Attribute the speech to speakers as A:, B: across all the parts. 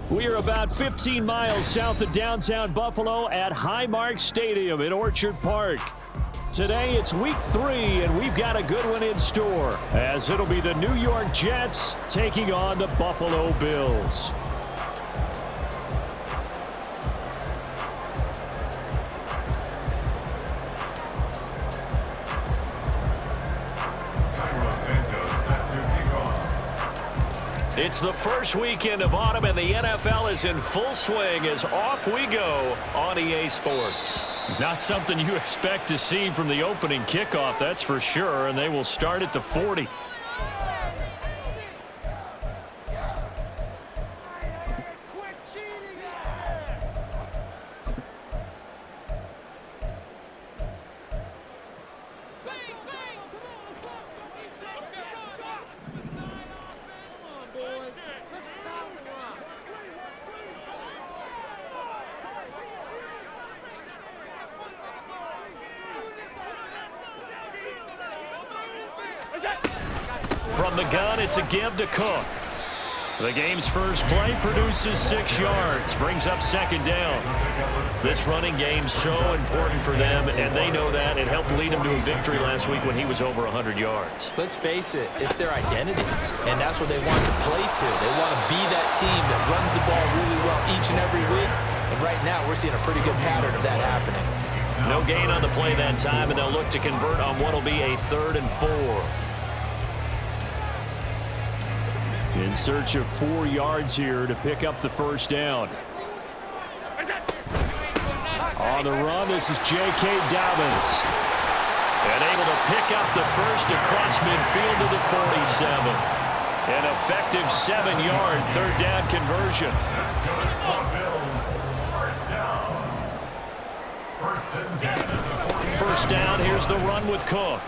A: We are about 15 miles south of downtown Buffalo at Highmark Stadium in Orchard Park. Today it's week 3, and we've got a good one in store, as it'll be the New York Jets taking on the Buffalo Bills. It's the first weekend of autumn, and the NFL is in full swing as off we go on EA Sports. Not something you expect to see from the opening kickoff, that's for sure, and they will start at the 40. From the gun, it's a give to Cook. The game's first play produces 6 yards, brings up second down. This running game's so important for them, and they know that. It helped lead them to a victory last week when he was over 100 yards.
B: Let's face it, it's their identity, and that's what they want to play to. They want to be that team that runs the ball really well each and every week, and right now we're seeing a pretty good pattern of that happening.
A: No gain on the play that time, and they'll look to convert on what will be a 3rd and 4. In search of 4 yards here to pick up the first down. On the run, this is J.K. Dobbins. And able to pick up the first across midfield to the 47. An effective 7-yard 3rd down conversion. First down, here's the run with Cook.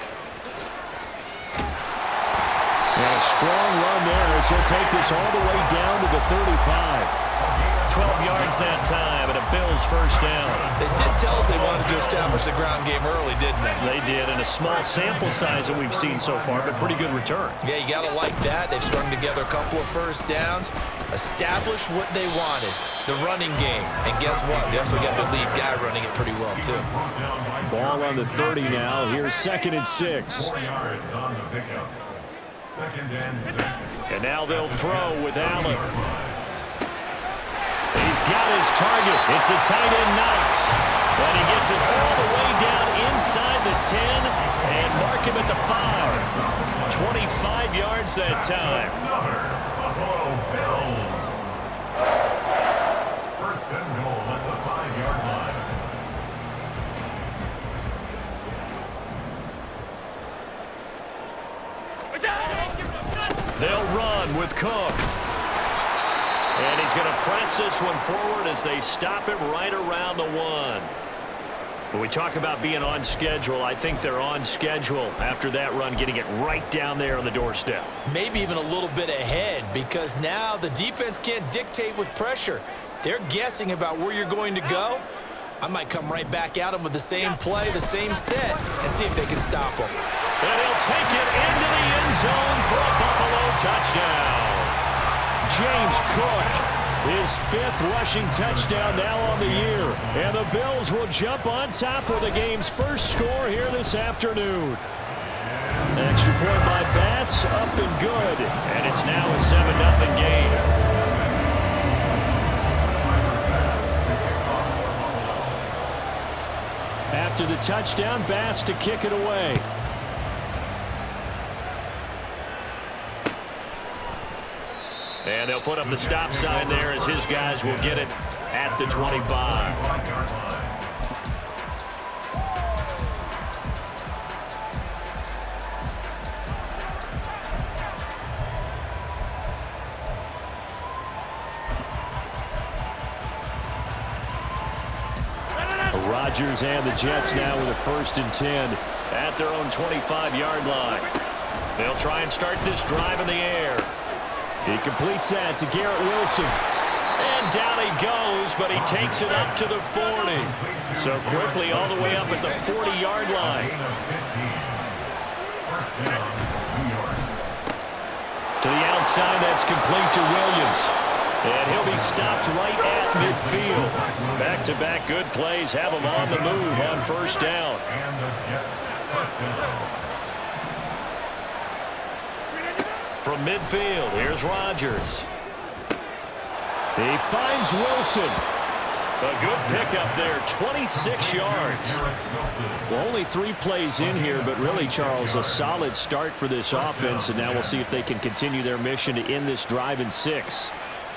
A: And a strong run there as he'll take this all the way down to the 35. 12 yards that time, and a Bills first down.
B: They did tell us they wanted to establish the ground game early, didn't they?
A: They did, and a small sample size that we've seen so far, but pretty good return.
B: Yeah, you got to like that. They've strung together a couple of first downs, established what they wanted, the running game. And guess what? They also got the lead guy running it pretty well, too.
A: Ball on the 30 now. Here's 2nd and 6.
C: 4 yards on the pickup. 2nd and 6.
A: And now they'll throw with Allen. He's got his target. It's the tight end Knox. And he gets it all the way down inside the 10 and mark him at the 5. 25 yards that time.
C: Buffalo Bills. First and goal at the 5-yard line.
A: They'll run with Cook. And he's going to press this one forward as they stop it right around the 1. When we talk about being on schedule, I think they're on schedule after that run, getting it right down there on the doorstep.
B: Maybe even a little bit ahead, because now the defense can't dictate with pressure. They're guessing about where you're going to go. I might come right back at them with the same play, the same set, and see if they can stop them.
A: And he'll take it into the end zone for a Buffalo touchdown. James Cook, his 5th rushing touchdown now on the year. And the Bills will jump on top with the game's first score here this afternoon. Extra point by Bass, up and good. And it's now a 7-0 game. After the touchdown, Bass to kick it away. And they'll put up the stop sign there as his guys will get it at the 25. Rodgers and the Jets now with a 1st and 10 at their own 25-yard line. They'll try and start this drive in the air. He completes that to Garrett Wilson. And down he goes, but he takes it up to the 40. So quickly all the way up at the 40-yard line. To the outside, that's complete to Williams. And he'll be stopped right at midfield. Back-to-back good plays have them on the move on first down.
C: And the Jets first down.
A: From midfield, here's Rodgers. He finds Wilson. A good pickup there, 26 yards. Well, only 3 plays in here, but really, Charles, a solid start for this offense, and now we'll see if they can continue their mission to end this drive in 6.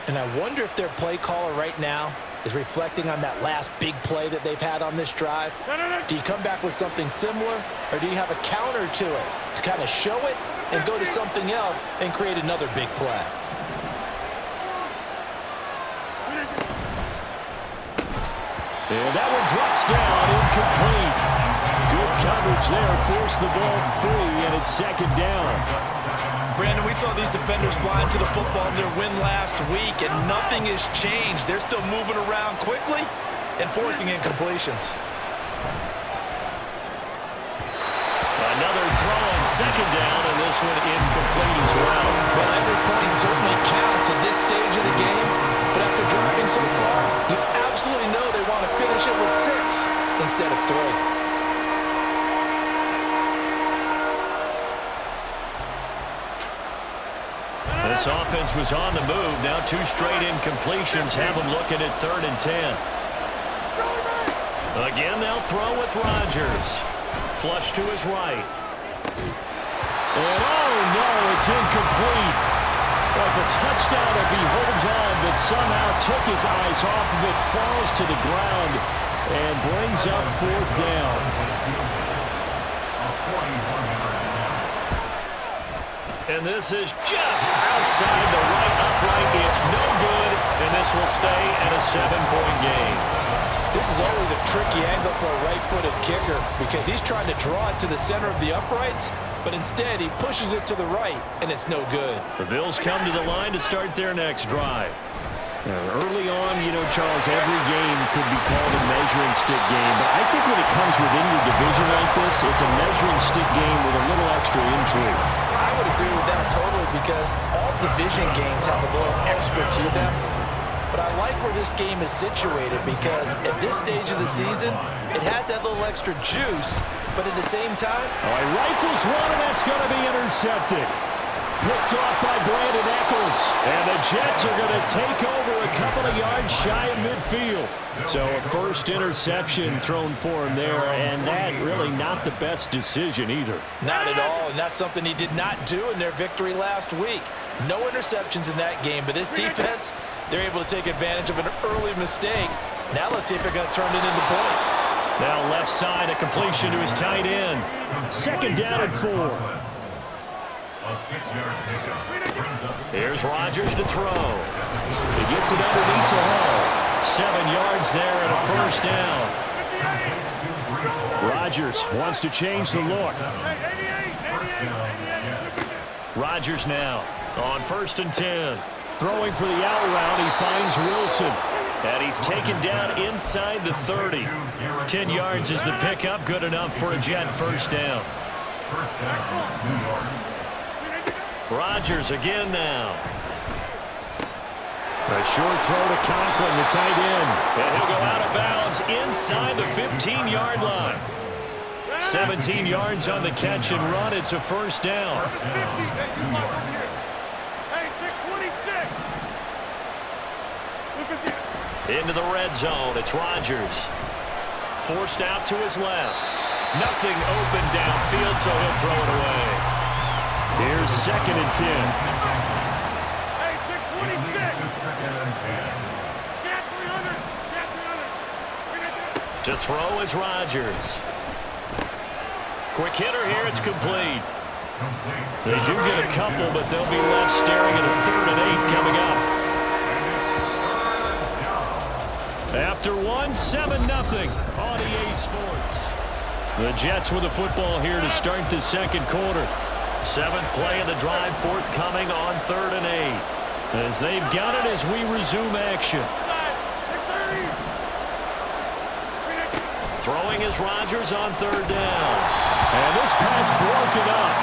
B: And I wonder if their play caller right now is reflecting on that last big play that they've had on this drive. Do you come back with something similar, or do you have a counter to it to kind of show it and go to something else and create another big play?
A: And that one drops down, incomplete. Good coverage there, forced the ball free, and it's second down.
B: Brandon, we saw these defenders flying to the football in their win last week, and nothing has changed. They're still moving around quickly and forcing incompletions.
A: Another throw on second down, and this one incomplete as well.
B: Well, every point certainly counts at this stage of the game, but after driving so far, you absolutely know they want to finish it with 6 instead of 3.
A: This offense was on the move. Now 2 straight incompletions have them looking at 3rd and 10. Again, they'll throw with Rodgers. Flush to his right. And oh no, it's incomplete. Well, it's a touchdown if he holds on, but somehow took his eyes off of it, falls to the ground, and brings up 4th down. And this is just outside the right upright. It's no good, and this will stay at a 7-point game.
B: This is always a tricky angle for a right-footed kicker because he's trying to draw it to the center of the uprights, but instead he pushes it to the right, and it's no good.
A: The Bills come to the line to start their next drive. Early on, you know, Charles, every game could be called a measuring stick game, but I think when it comes within your division like this, it's a measuring stick game with a little extra intrigue.
B: I would agree with that totally because all division games have a little extra to them. But I like where this game is situated because at this stage of the season, it has that little extra juice, but at the same time...
A: All right, rifles one, and that's going to be intercepted. Picked off by Brandon Eccles. And the Jets are going to take over a couple of yards shy of midfield. So a first interception thrown for him there, and that really not the best decision either.
B: Not at all, and that's something he did not do in their victory last week. No interceptions in that game, but this defense, they're able to take advantage of an early mistake. Now let's see if they're going to turn it into points.
A: Now left side, a completion to his tight end. Second down and 4.
C: A 6-yard pickup.
A: Here's Rodgers to throw. He gets it underneath to Hall. 7 yards there and a first down. Rodgers wants to change the look. Rodgers now on 1st and 10. Throwing for the out route, he finds Wilson. And he's taken down inside the 30. 10 yards is the pickup, good enough for a Jet first down. Rodgers again now. A short throw to Conklin, the tight end. And he'll go out of bounds inside the 15-yard line. 17 yards on the catch and run. It's a first down. Into the red zone. It's Rodgers. Forced out to his left. Nothing open downfield, so he'll throw it away. Here's 2nd and 10. To throw is Rodgers. Quick hitter here, it's complete. They do get a couple, but they'll be left staring at a 3rd and 8 coming up. After 7-0 on EA Sports. The Jets with the football here to start the second quarter. 7th play of the drive forthcoming on 3rd and 8. As they've got it as we resume action. Throwing is Rodgers on 3rd down. And this pass broken up.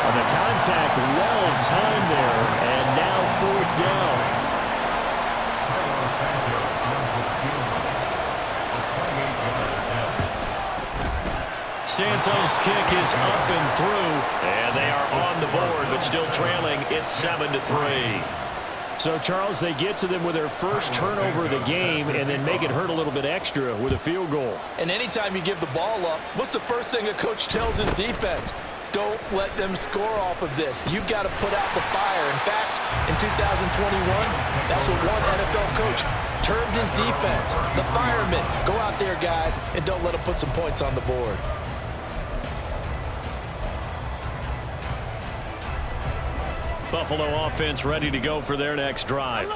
A: And the contact well timed there. And now 4th down. Santos' kick is up and through, and they are on the board, but still trailing. It's 7-3. So, Charles, they get to them with their first turnover of the game and then make it hurt a little bit extra with a field goal.
B: And anytime you give the ball up, what's the first thing a coach tells his defense? Don't let them score off of this. You've got to put out the fire. In fact, in 2021, that's what one NFL coach termed his defense. The firemen. Go out there, guys, and don't let them put some points on the board.
A: Buffalo offense ready to go for their next drive.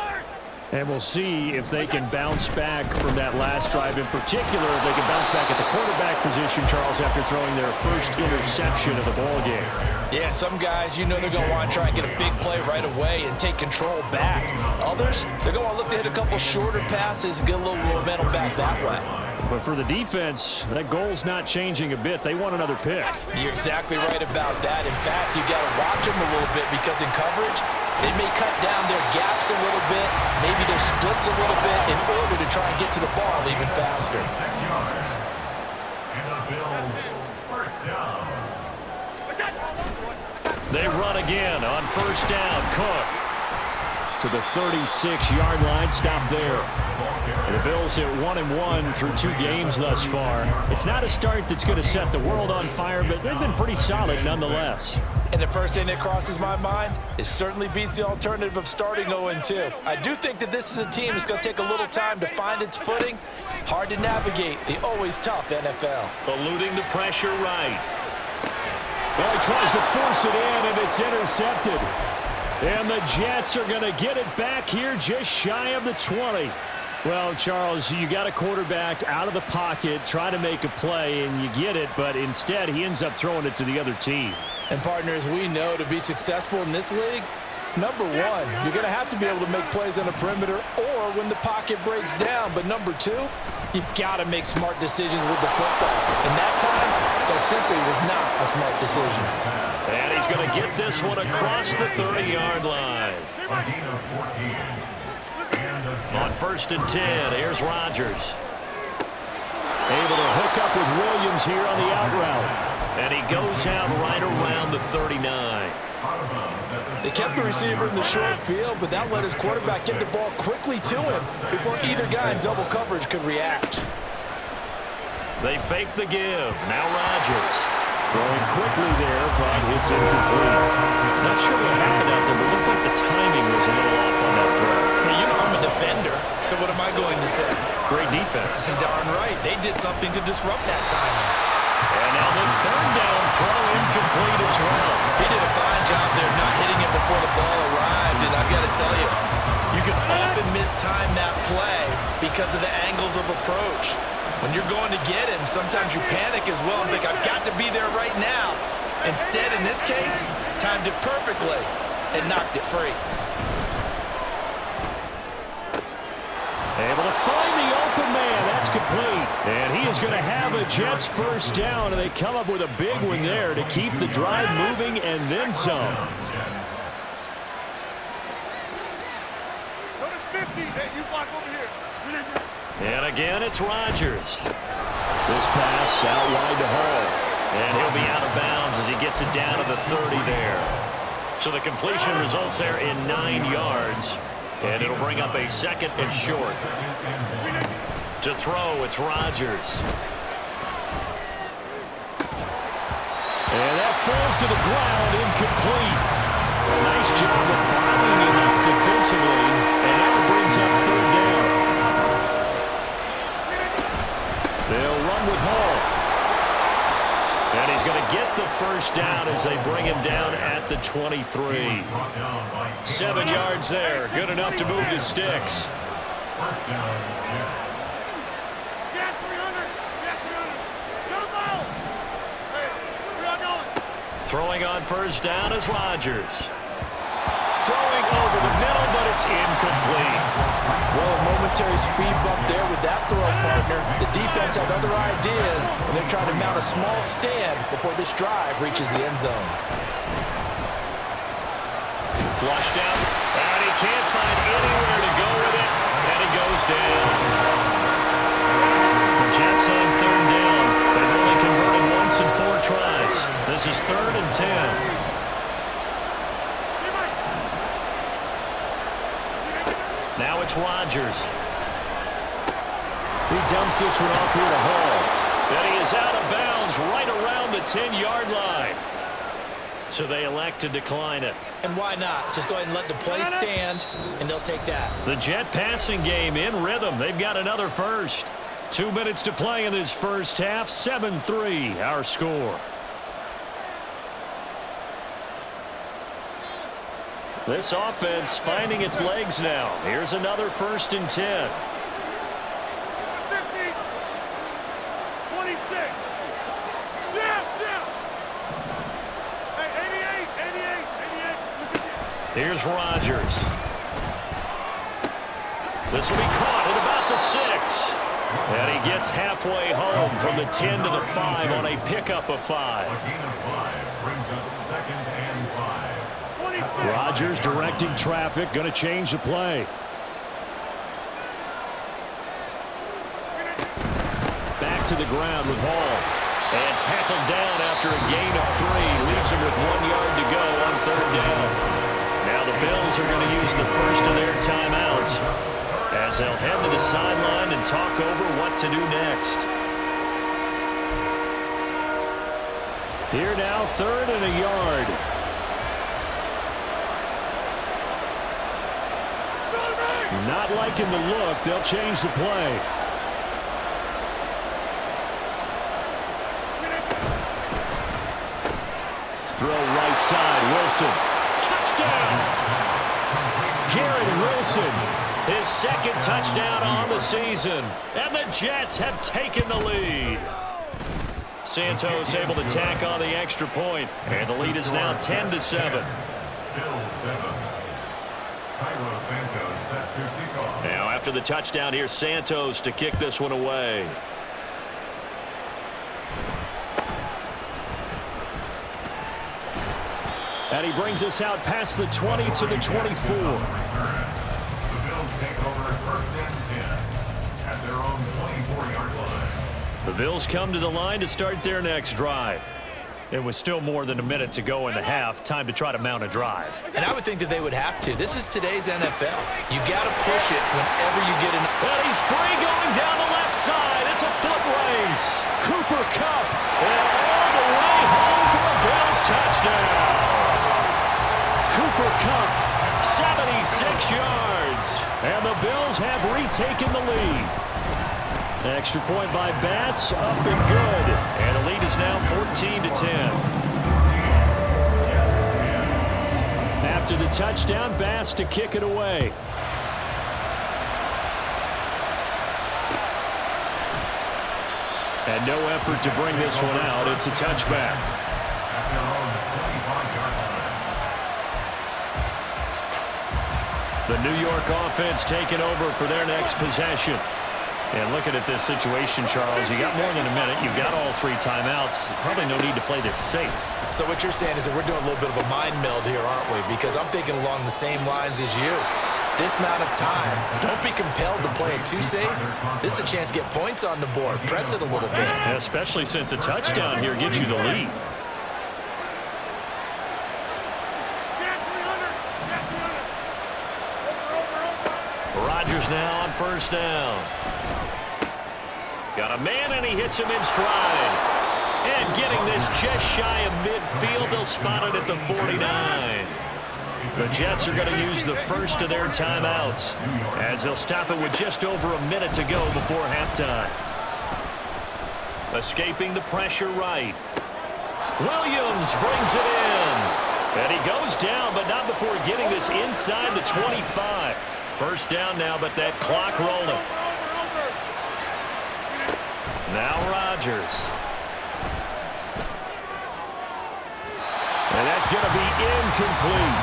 A: And we'll see if they can bounce back from that last drive. In particular, if they can bounce back at the quarterback position, Charles, after throwing their first interception of the ball game.
B: Yeah, some guys, you know they're going to want to try and get a big play right away and take control back. Others, they're going to look to hit a couple shorter passes and get a little momentum back that way.
A: But for the defense, that goal's not changing a bit. They want another pick.
B: You're exactly right about that. In fact, you got to watch them a little bit because in coverage, they may cut down their gaps a little bit, maybe their splits a little bit in order to try and get to the ball even faster.
C: 6 yards. And the Bills first down.
A: They run again on first down. Cook to the 36-yard line. Stop there. And the Bills hit 1-1 through 2 games thus far. It's not a start that's going to set the world on fire, but they've been pretty solid nonetheless.
B: And the first thing that crosses my mind, it certainly beats the alternative of starting 0-2. I do think that this is a team that's going to take a little time to find its footing. Hard to navigate the always tough NFL.
A: Eluding the pressure right. Well, he tries to force it in, and it's intercepted. And the Jets are going to get it back here just shy of the 20. Well, Charles, you got a quarterback out of the pocket, try to make a play, and you get it, but instead he ends up throwing it to the other team.
B: And partners, we know to be successful in this league, number one, you're going to have to be able to make plays on the perimeter or when the pocket breaks down. But number two, you've got to make smart decisions with the football. And that time, that simply was not a smart decision.
A: And he's going to get this one across the 30-yard line. On first and 10, here's Rodgers. Able to hook up with Williams here on the out route. And he goes out right around the 39.
B: They kept the receiver in the short field, but that let his quarterback get the ball quickly to him before either guy in double coverage could react.
A: They fake the give. Now Rodgers. Throwing quickly there, but it's incomplete. Not sure what happened out there, but it looked like the timing was a little off on that throw.
B: Now, you know I'm a defender, so what am I going to say?
A: Great defense.
B: And darn right, they did something to disrupt that timing.
A: And now the third down throw incomplete as well.
B: He did a fine job there not hitting it before the ball arrived, and I've got to tell you, you can often mistime that play because of the angles of approach. When you're going to get him, sometimes you panic as well and think, I've got to be there right now. Instead, in this case, timed it perfectly and knocked it free.
A: Able to find the open man. That's complete. And he is going to have a Jets first down, and they come up with a big one there to keep the drive moving and then some. And again, it's Rodgers. This pass out wide to Hall. And he'll be out of bounds as he gets it down to the 30 there. So the completion results there in 9 yards. And it'll bring up a second and short. To throw, it's Rodgers. And that falls to the ground, incomplete. A nice job of bombing him up defensively. And now it brings up third down. They'll run with Hall. And he's going to get the first down as they bring him down at the 23. 7 yards there. Good enough to move the sticks. Throwing on first down is Rodgers. Throwing over the middle, but it's incomplete.
B: Well, a momentary speed bump there with that throw, partner. The defense had other ideas, and they're trying to mount a small stand before this drive reaches the end zone.
A: Flushed out, and he can't find anywhere to go with it, and he goes down. The Jets on third down. They've only converted once in Now it's Rodgers. He dumps this one off here to Hall. And he is out of bounds right around the 10-yard line. So they elect to decline it.
B: And why not? Just go ahead and let the play stand, and they'll take that.
A: The Jet passing game in rhythm. They've got another first. 2 minutes to play in this first half. 7-3 our score. This offense finding its legs now. Here's another 1st and 10.
D: 50, 26. Hey, 88.
A: Here's Rodgers. This will be caught at about the 6. And he gets halfway home from the 10 to the 5 on a pickup of 5.
C: A gain of 5 brings up 2nd and 5.
A: Rodgers directing traffic, going to change the play. Back to the ground with Hall. And tackled down after a gain of 3. Leaves him with 1 yard to go on 3rd down. Now the Bills are going to use the first of their timeouts as they'll head to the sideline and talk over what to do next. Here now, 3rd and a yard. Not liking the look. They'll change the play. Throw right side. Wilson. Touchdown. Garrett Wilson. His 2nd touchdown on the season. And the Jets have taken the lead. Santos able to tack on the extra point. And the lead is now 10-7.
C: Bills 7. Cairo Santos set to kick off.
A: Now after the touchdown, here's Santos to kick this one away. And he brings us out past the 20 to the 24.
C: The Bills take over 1st and 10 at their own 24-yard line.
A: The Bills come to the line to start their next drive. It was still more than a minute to go in the half. Time to try to mount a drive.
B: And I would think that they would have to. This is today's NFL. You got to push it whenever you get in.
A: And he's free going down the left side. It's a foot race. Cooper Kupp. And all the way home for a Bills touchdown. Cooper Kupp, 76 yards. And the Bills have retaken the lead. Extra point by Bass, up and good. And the lead is now 14-10. After the touchdown, Bass to kick it away. And no effort to bring this one out. It's a touchback.
C: At their own 25-yard line.
A: The New York offense taking over for their next possession. And looking at this situation, Charles, you got more than a minute. You've got all 3 timeouts. Probably no need to play this safe.
B: So what you're saying is that we're doing a little bit of a mind meld here, aren't we? Because I'm thinking along the same lines as you. This amount of time, don't be compelled to play it too safe. This is a chance to get points on the board. Press it a little bit.
A: Yeah, especially since a touchdown here gets you the lead. Rodgers now on 1st down. Got a man, and he hits him in stride. And getting this just shy of midfield, they'll spot it at the 49. The Jets are going to use the first of their timeouts as they'll stop it with just over a minute to go before halftime. Escaping the pressure right. Williams brings it in. And he goes down, but not before getting this inside the 25. 1st down now, but that clock rolling. Now Rodgers. And that's going to be incomplete.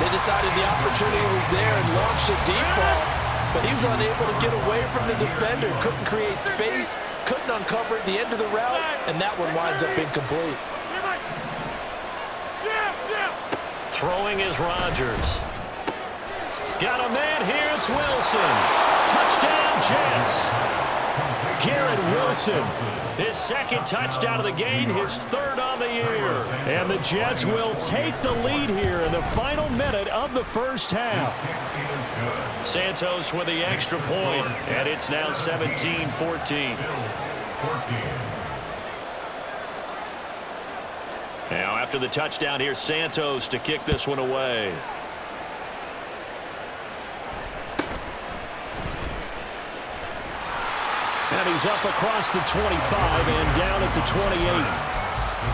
E: They decided the opportunity was there and launched a deep ball, but he was unable to get away from the defender. Couldn't create space, couldn't uncover at the end of the route, and that one winds up incomplete.
A: Throwing is Rodgers. Got a man here, it's Wilson. Touchdown, Jets. Garrett Wilson, his 2nd touchdown of the game, his 3rd on the year. And the Jets will take the lead here in the final minute of the first half. Santos with the extra point, and it's now 17-14. Now after the touchdown, here's Santos to kick this one away. And he's up across the 25 and down at the 28.
C: The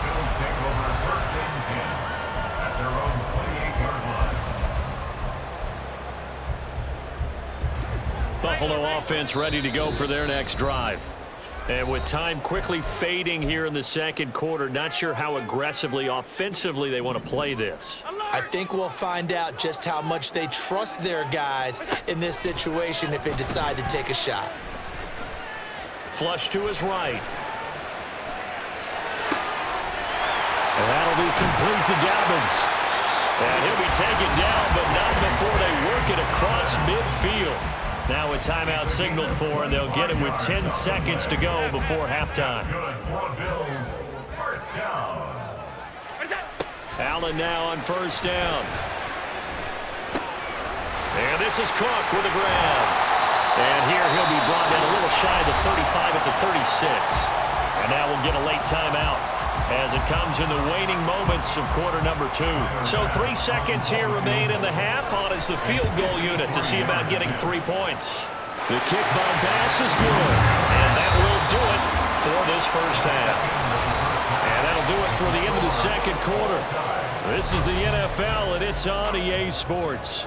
C: Bills take over first and 10 at their own 28-yard line.
A: Buffalo offense ready to go for their next drive. And with time quickly fading here in the second quarter, not sure how aggressively, offensively they want to play this.
B: I think we'll find out just how much they trust their guys in this situation if they decide to take a shot.
A: Flush to his right. And that'll be complete to Dobbins. And he'll be taken down, but not before they work it across midfield. Now a timeout signaled for, and they'll get him with 10 seconds to go before halftime.
C: Good for Bills. First down.
A: Allen now on first down. And this is Cook with a grab. And here he'll be brought down a little shy of the 35 at the 36. And now we'll get a late timeout as it comes in the waning moments of quarter number 2. So 3 seconds here remain in the half on as the field goal unit to see about getting 3 points. The kick by Bass is good. And that will do it for this first half. And that'll do it for the end of the second quarter. This is the NFL, and it's on EA Sports.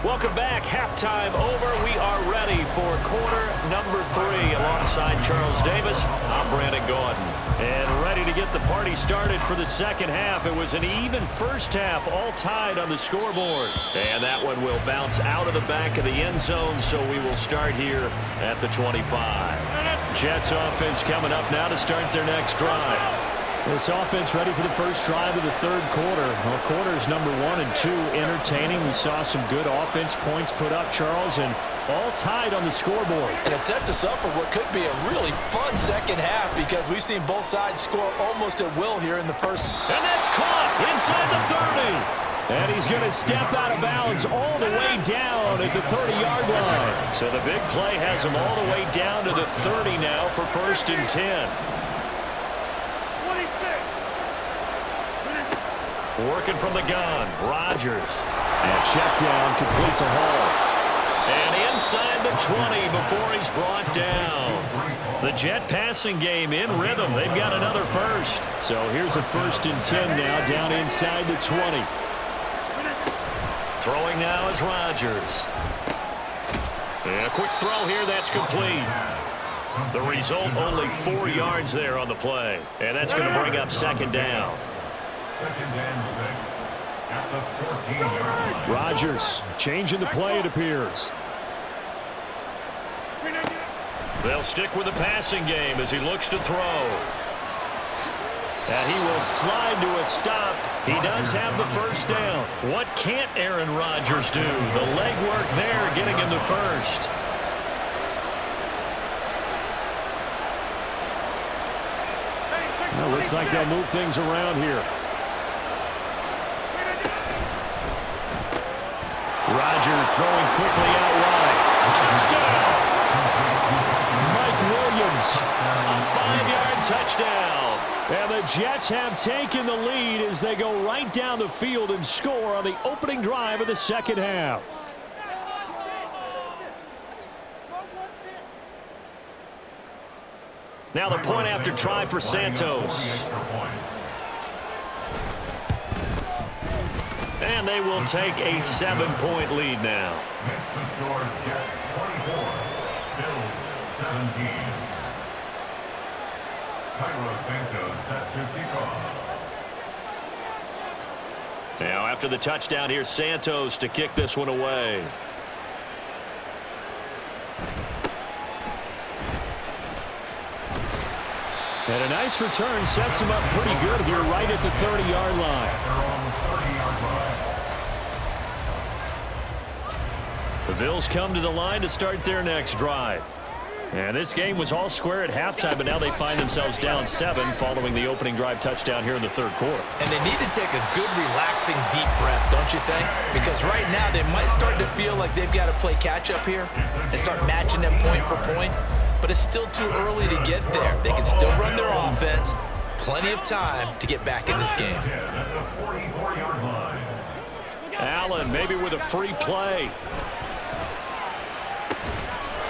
A: Welcome back. Halftime over. We are ready for quarter number 3 alongside Charles Davis. I'm Brandon Gordon. And ready to get the party started for the second half. It was an even first half, all tied on the scoreboard. And that one will bounce out of the back of the end zone, so we will start here at the 25. Jets offense coming up now to start their next drive. This offense ready for the first drive of the third quarter. Well, quarters number 1 and 2 entertaining. We saw some good offense points put up, Charles, and all tied on the scoreboard.
E: And it sets us up for what could be a really fun second half because we've seen both sides score almost at will here in the first.
A: And that's caught inside the 30. And he's going to step out of bounds all the way down at the 30-yard line. So the big play has him all the way down to the 30 now for first and 10. Working from the gun, Rodgers. And check down, complete to Hall. And inside the 20 before he's brought down. The Jet passing game in rhythm. They've got another first. So here's a first and 10 now down inside the 20. Throwing now is Rodgers. And a quick throw here, that's complete. The result, only 4 yards there on the play. And that's going to bring up second down.
C: Second and 6 at the 14-yard line.
A: Rodgers changing the play, it appears. They'll stick with the passing game as he looks to throw. And he will slide to a stop. He does have the first down. What can't Aaron Rodgers do? The legwork there getting him the first. Well, looks like they'll move things around here. Rodgers throwing quickly out wide. Touchdown! Mike Williams, a 5-yard touchdown. And the Jets have taken the lead as they go right down the field and score on the opening drive of the second half. Now the point after try for Santos. And they will take a 7-point lead now.
C: Next to score, Jets 24, Bills 17. Cairo Santos set to kick off.
A: Now after the touchdown, here's Santos to kick this one away. And a nice return sets him up pretty good here right at the 30-yard line.
C: They're on the 30-yard line.
A: The Bills come to the line to start their next drive. And this game was all square at halftime, but now they find themselves down 7 following the opening drive touchdown here in the third quarter.
B: And they need to take a good, relaxing, deep breath, don't you think? Because right now they might start to feel like they've got to play catch-up here and start matching them point for point. But it's still too early to get there. They can still run their offense. Plenty of time to get back in this game.
A: Allen maybe with a free play.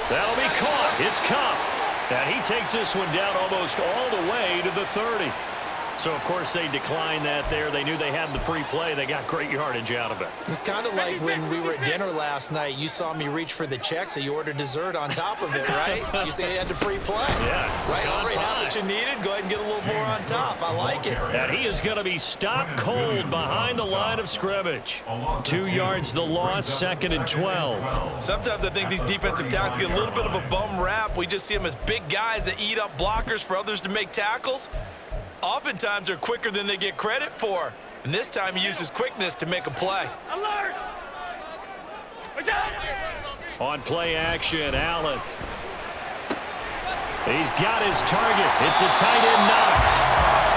A: That'll be caught. It's Cup. And he takes this one down almost all the way to the 30. So, of course, they declined that there. They knew they had the free play. They got great yardage out of it.
B: It's kind of like when we were at dinner last night. You saw me reach for the check, so you ordered dessert on top of it, right? You say you had the free play.
A: Yeah.
B: Right, already had what you needed. Go ahead and get a little more on top. I like it.
A: And he is going to be stopped cold behind the line of scrimmage. 2 yards the loss, 2nd and 12.
B: Sometimes I think these defensive tackles get a little bit of a bum rap. We just see them as big guys that eat up blockers for others to make tackles. Oftentimes they're quicker than they get credit for. And this time he uses quickness to make a play.
D: Alert!
A: On play action, Allen. He's got his target. It's the tight end Knox.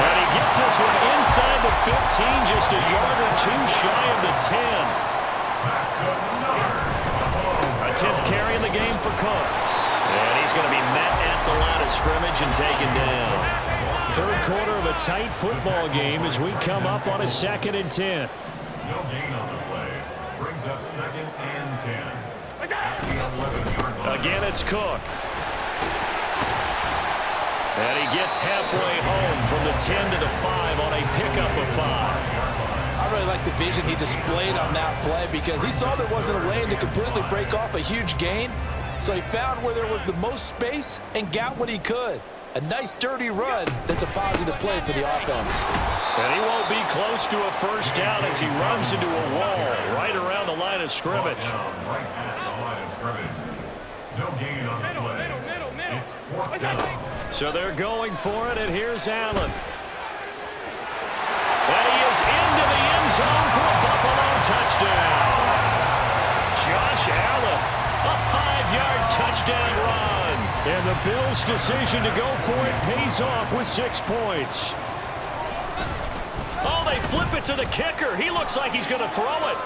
A: And he gets this one inside the 15, just a yard or 2 shy of the 10. A 10th carry in the game for Cook. And he's going to be met at the line of scrimmage and taken down. Third quarter of a tight football game as we come up on a 2nd and 10.
C: No gain on the play. Brings up 2nd and 10.
A: Again, it's Cook. And he gets halfway home from the 10 to the 5 on a pickup of 5.
E: I really like the vision he displayed on that play because he saw there wasn't a lane to completely break off a huge gain. So he found where there was the most space and got what he could. A nice dirty run that's a positive play for the offense.
A: And he won't be close to a first down as he runs into a wall right around the line of scrimmage.
C: Right at the line of scrimmage. No gain on the play. It's 4th down.
A: So they're going for it, and here's Allen. And he is into the end zone for a Buffalo touchdown. Josh Allen, a 5-yard touchdown run. And the Bills' decision to go for it pays off with 6 points. Oh, they flip it to the kicker. He looks like he's going to throw it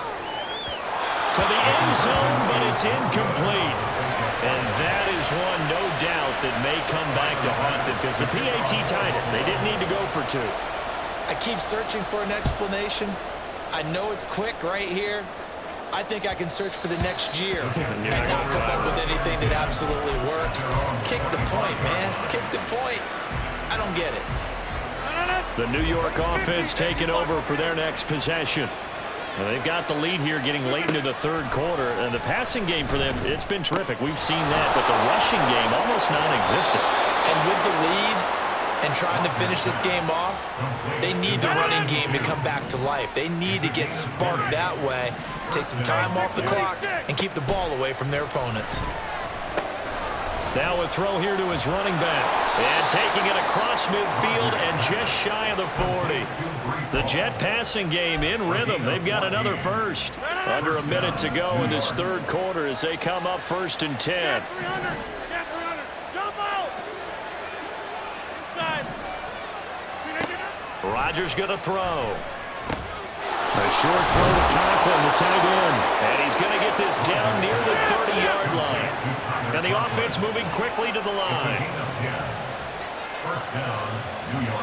A: to the end zone, but it's incomplete. And that is one, no doubt, that may come back to haunt them because the PAT tied it. They didn't need to go for 2.
B: I keep searching for an explanation. I know it's quick right here. I think I can search for the next year and not come up with anything that absolutely works. Kick the point, man. Kick the point. I don't get it.
A: The New York offense taking over for their next possession. Well, they've got the lead here getting late into the third quarter. And the passing game for them, it's been terrific. We've seen that, but the rushing game almost non-existent.
B: And with the lead and trying to finish this game off, they need the running game to come back to life. They need to get sparked that way, take some time off the clock, and keep the ball away from their opponents.
A: Now a throw here to his running back. And taking it across midfield and just shy of the 40. The Jet passing game in rhythm. They've got another first. Under a minute to go in this third quarter as they come up 1st and 10. Rodgers going to throw. A short throw to Conklin, the tight end. And he's going to get this down near the 30-yard line. And the offense moving quickly to the line.
C: 1st down, New York.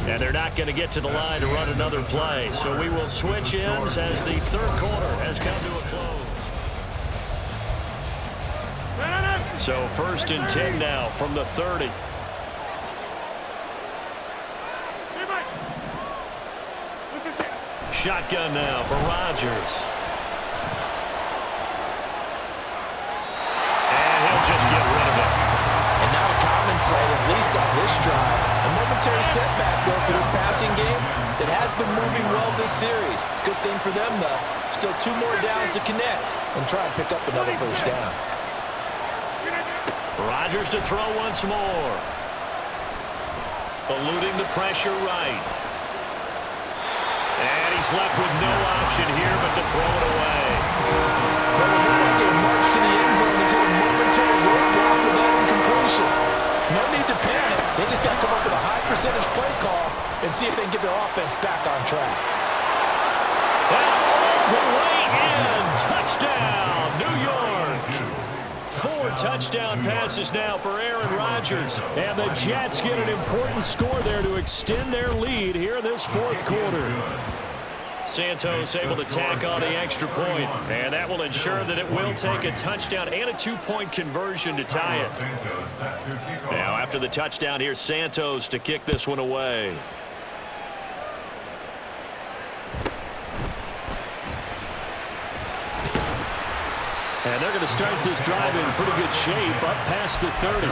A: And they're not going to get to the line to run another play. So we will switch ends as the third quarter has come to a close. So 1st and 10 now from the 30. Shotgun now for Rodgers. And he'll just get rid of it.
E: And now a common sight, at least on this drive. And what momentary setback, though, for this passing game. It has been moving well this series. Good thing for them, though. Still 2 more downs to connect and try and pick up another first down.
A: Rodgers to throw once more. Eluding the pressure right. And he's left with no option here but to throw it away.
E: Well, it looked like a march to the end zone. He's hit a momentary roadblock with that incompletion. No need to panic. They just got to come up with a high percentage play call and see if they can get their offense back on track.
A: And all the way in. Touchdown, New York. 4 touchdown passes now for Aaron Rodgers. And the Jets get an important score there to extend their lead here in this 4th quarter. Santos able to tack on the extra point, and that will ensure that it will take a touchdown and a 2-point conversion to tie it. Now after the touchdown, here's Santos to kick this one away. And they're going to start this drive in pretty good shape, up past the 30.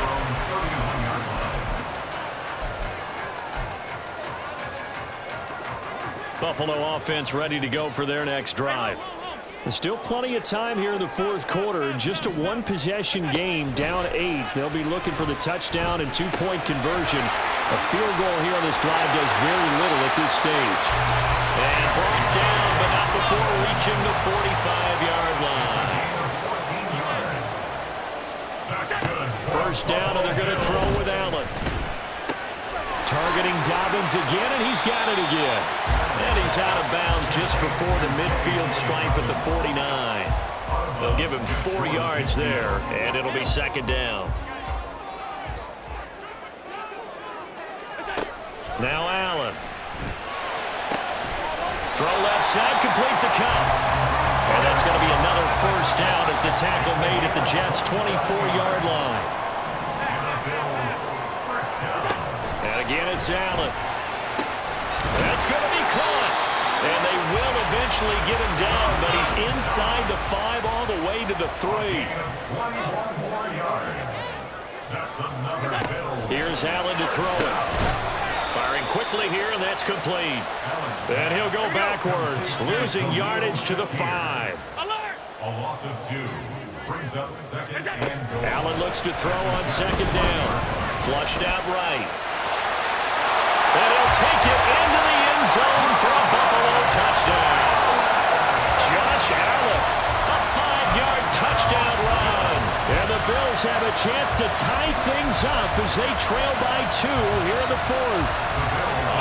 A: Buffalo offense ready to go for their next drive. There's still plenty of time here in the 4th quarter. Just a 1-possession game, down 8. They'll be looking for the touchdown and 2-point conversion. A field goal here on this drive does very little at this stage. And brought down, but not before reaching the 45-yard line. First down, and they're going to throw with Allen. Targeting Dobbins again, and he's got it again. And he's out of bounds just before the midfield stripe at the 49. They'll give him 4 yards there, and it'll be 2nd down. Now Allen. Throw left side, complete to Cup. And that's going to be another first down as the tackle made at the Jets' 24-yard line. And again, it's Allen. That's going to be caught. And they will eventually get him down, but he's inside the 5 all the way to the 3. Here's Allen to throw it. Firing quickly here, and that's complete. And he'll go backwards, losing yardage to the 5.
C: A loss of 2 brings up 2nd and goal.
A: Allen looks to throw on 2nd down. Flushed out right. And he'll take it into the end zone for a Buffalo touchdown. Josh Allen, a 5-yard touchdown run. And the Bills have a chance to tie things up as they trail by 2 here in the 4th.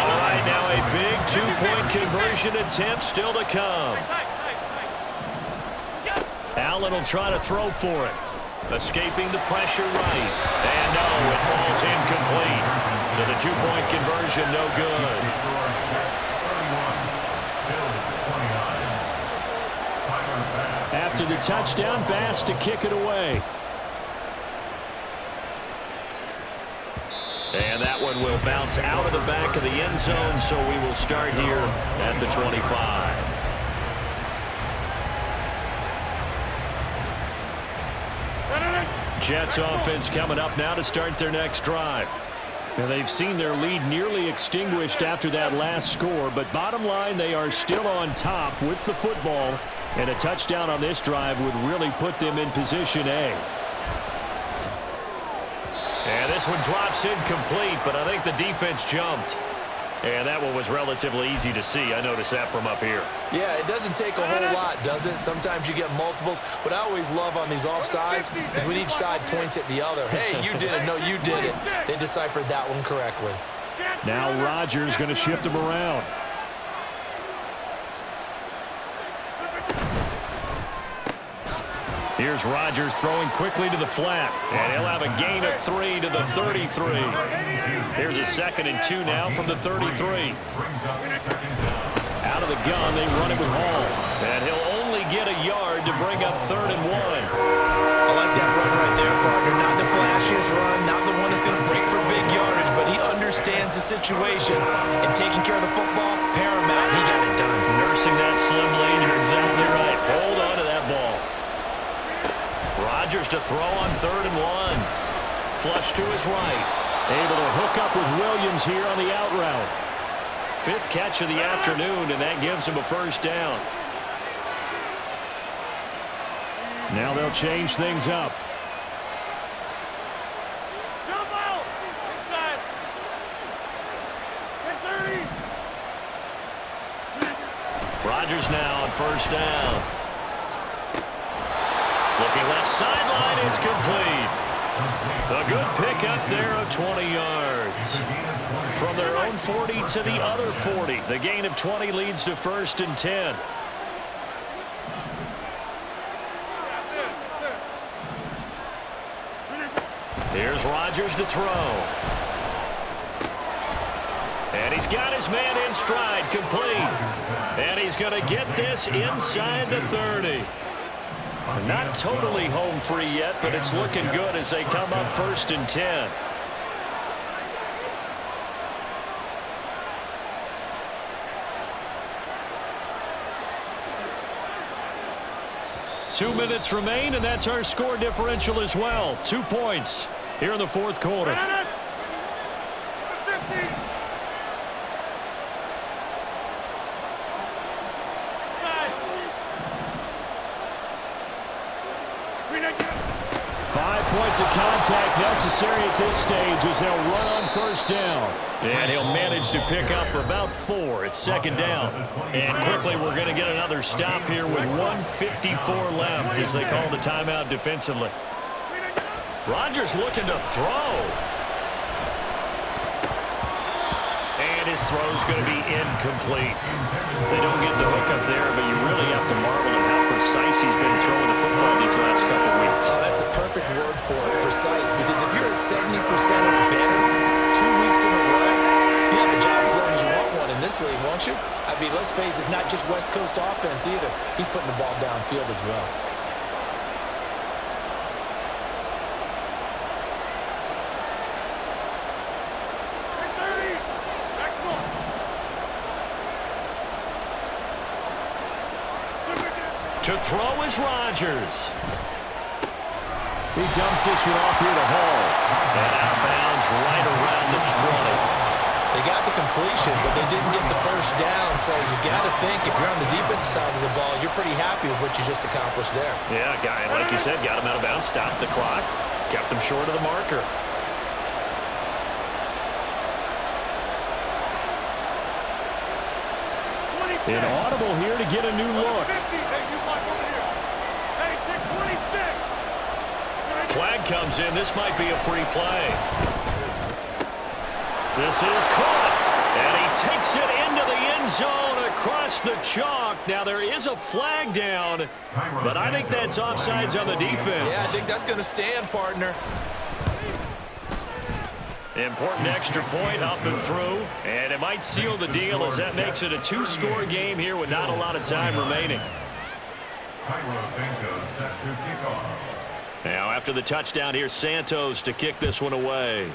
A: All right, now a big 2-point conversion attempt still to come. Allen will try to throw for it. Escaping the pressure right. And no, it falls incomplete. So the 2-point conversion no good. After the touchdown, Bass to kick it away. And that one will bounce out of the back of the end zone, so we will start here at the 25. Jets offense coming up now to start their next drive. Now they've seen their lead nearly extinguished after that last score, but bottom line, they are still on top with the football, and a touchdown on this drive would really put them in position A. And this one drops incomplete, but I think the defense jumped. And that one was relatively easy to see. I noticed that from up here.
B: Yeah, it doesn't take a whole lot, does it? Sometimes you get multiples. What I always love on these offsides is when each side points at the other. Hey, you did it. No, you did it. They deciphered that one correctly.
A: Now Rodgers going to shift him around. Here's Rodgers throwing quickly to the flat. And he'll have a gain of 3 to the 33. Here's a 2nd and 2 now from the 33. Out of the gun, they run it with Hall. And he'll only get a yard to bring up 3rd and 1.
B: I like that run right there, partner. Not the flashiest run, not the one that's going to break for big yardage, but he understands the situation. And taking care of the football, paramount, and he got it done.
A: Nursing that slim lane, you're exactly right. Hold on to that ball. Rodgers to throw on 3rd and 1. Flush to his right. Able to hook up with Williams here on the out route. 5th catch of the afternoon, and that gives him a first down. Now they'll change things up.
D: Jump out! Inside! 30!
A: Rodgers now on first down. Looking left sideline, it's complete. A good pickup there of 20 yards. From their own 40 to the other 40. The gain of 20 leads to 1st and 10. Here's Rodgers to throw. And he's got his man in stride, complete. And he's going to get this inside the 30. Not totally home free yet, but it's looking good as they come up 1st and 10. Two minutes remain, and that's our score differential as well. 2 points here in the 4th quarter. 5 points of contact necessary at this stage as they'll run on first down. And he'll manage to pick up about 4. It's 2nd down. And quickly we're going to get another stop here with 1:54 left as they call the timeout defensively. Rodgers looking to throw. And his throw's going to be incomplete. They don't get the hook up there, but you really have to marvel at how precise he's been throwing the football these last couple of weeks.
B: Oh, that's a perfect word for it, precise, because if you're at 70% or better 2 weeks in a row, you have a job as long as you want one in this league, won't you? I mean, let's face it, it's not just West Coast offense either. He's putting the ball downfield as well.
A: To throw is Rodgers. He dumps this one off here to Hall. And out of bounds right around the 20.
B: They got the completion, but they didn't get the first down, so you got to think if you're on the defensive side of the ball, you're pretty happy with what you just accomplished there.
A: Yeah, guy, like you said, got him out of bounds, stopped the clock, kept him short of the marker. Inaudible here to get a new look. Flag comes in. This might be a free play. This is caught. And he takes it into the end zone across the chalk. Now, there is a flag down, but I think that's offsides on the defense.
B: Yeah, I think that's going to stand, partner.
A: Important extra point up and through, and it might seal the deal as that makes it a 2-score game here with not a lot of time remaining. Now after the touchdown, here's Santos to kick this one away.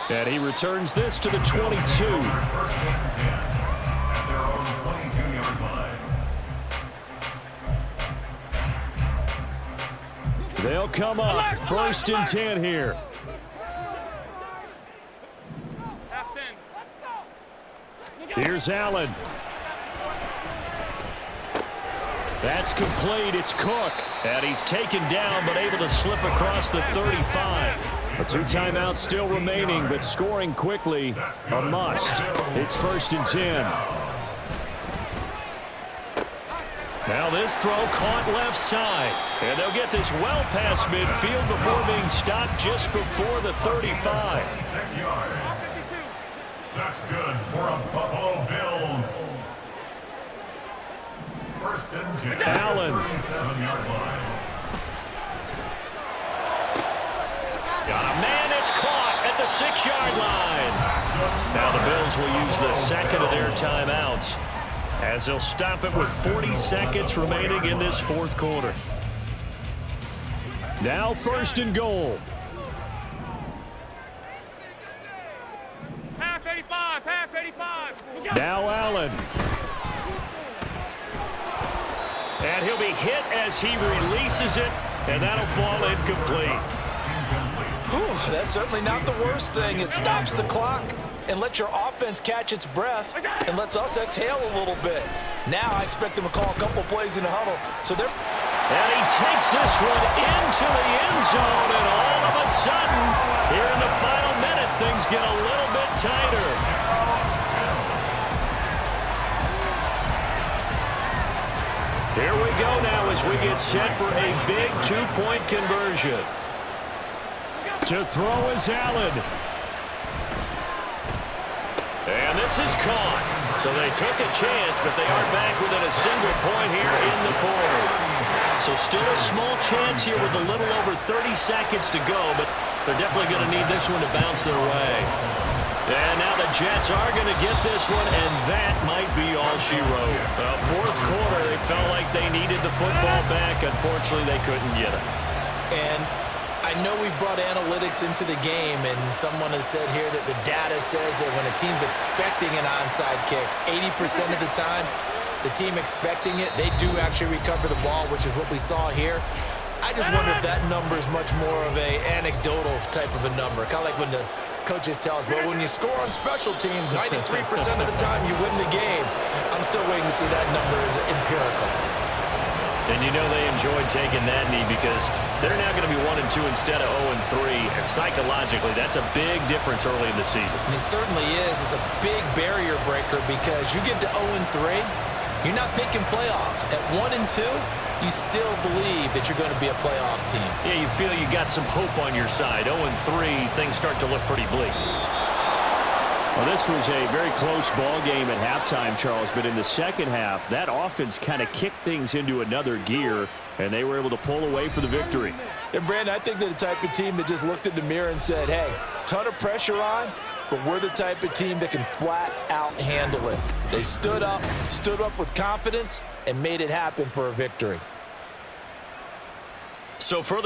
A: And he returns this to the 22. They'll come up 1st and 10 here. Here's Allen. That's complete. It's Cook. And he's taken down but able to slip across the 35. A 2 timeouts still remaining, but scoring quickly a must. It's 1st and 10. Now this throw caught left side. And they'll get this well past midfield before being stopped just before the 35.
C: 6 yards. That's good for a Buffalo Bills. 1st and 10.
A: Allen.
C: 37-yard line.
A: Got a man. It's caught at the 6-yard line. Now the Bills will use the second of their timeouts, as they'll stop it with 40 seconds remaining in this 4th quarter. Now 1st and goal.
D: Pass 85, pass 85.
A: Now Allen. And And he'll be hit as he releases it, and that'll fall incomplete.
B: Whew, that's certainly not the worst thing. It stops the clock and lets your offense catch its breath and lets us exhale a little bit. Now I expect them to call a couple plays in the huddle.
A: And he takes this one into the end zone, and all of a sudden, here in the final minute, things get a little bit tighter. Here we go now as we get set for a big two-point conversion. To throw is Allen. And this is caught. So they took a chance, but they are back within a single point here in the fourth. So still a small chance here with a little over 30 seconds to go, but they're definitely going to need this one to bounce their way. And now the Jets are going to get this one, and that might be all she wrote. Fourth quarter, they felt like they needed the football back. Unfortunately, they couldn't get it.
B: And I know we've brought analytics into the game, and someone has said here that the data says that when a team's expecting an onside kick, 80% of the time, the team expecting it, they do actually recover the ball, which is what we saw here. I just wonder if that number is much more of a anecdotal type of a number. Kind of like when the coaches tell us, well, when you score on special teams, 93% of the time you win the game. I'm still waiting to see that number as empirical.
A: And you know they enjoyed taking that knee because they're now going to be 1-2 instead of 0-3. And psychologically, that's a big difference early in the season.
B: It certainly is. It's a big barrier breaker because you get to 0-3, you're not thinking playoffs. At 1-2, you still believe that you're going to be a playoff team.
A: Yeah, you feel you got some hope on your side. 0-3, things start to look pretty bleak. Well, this was a very close ball game at halftime, Charles, but in the second half, that offense kind of kicked things into another gear, and they were able to pull away for the victory.
E: And, Brandon, I think they're the type of team that just looked in the mirror and said, hey, ton of pressure on, but we're the type of team that can flat out handle it. They stood up with confidence, and made it happen for a victory.
A: So for the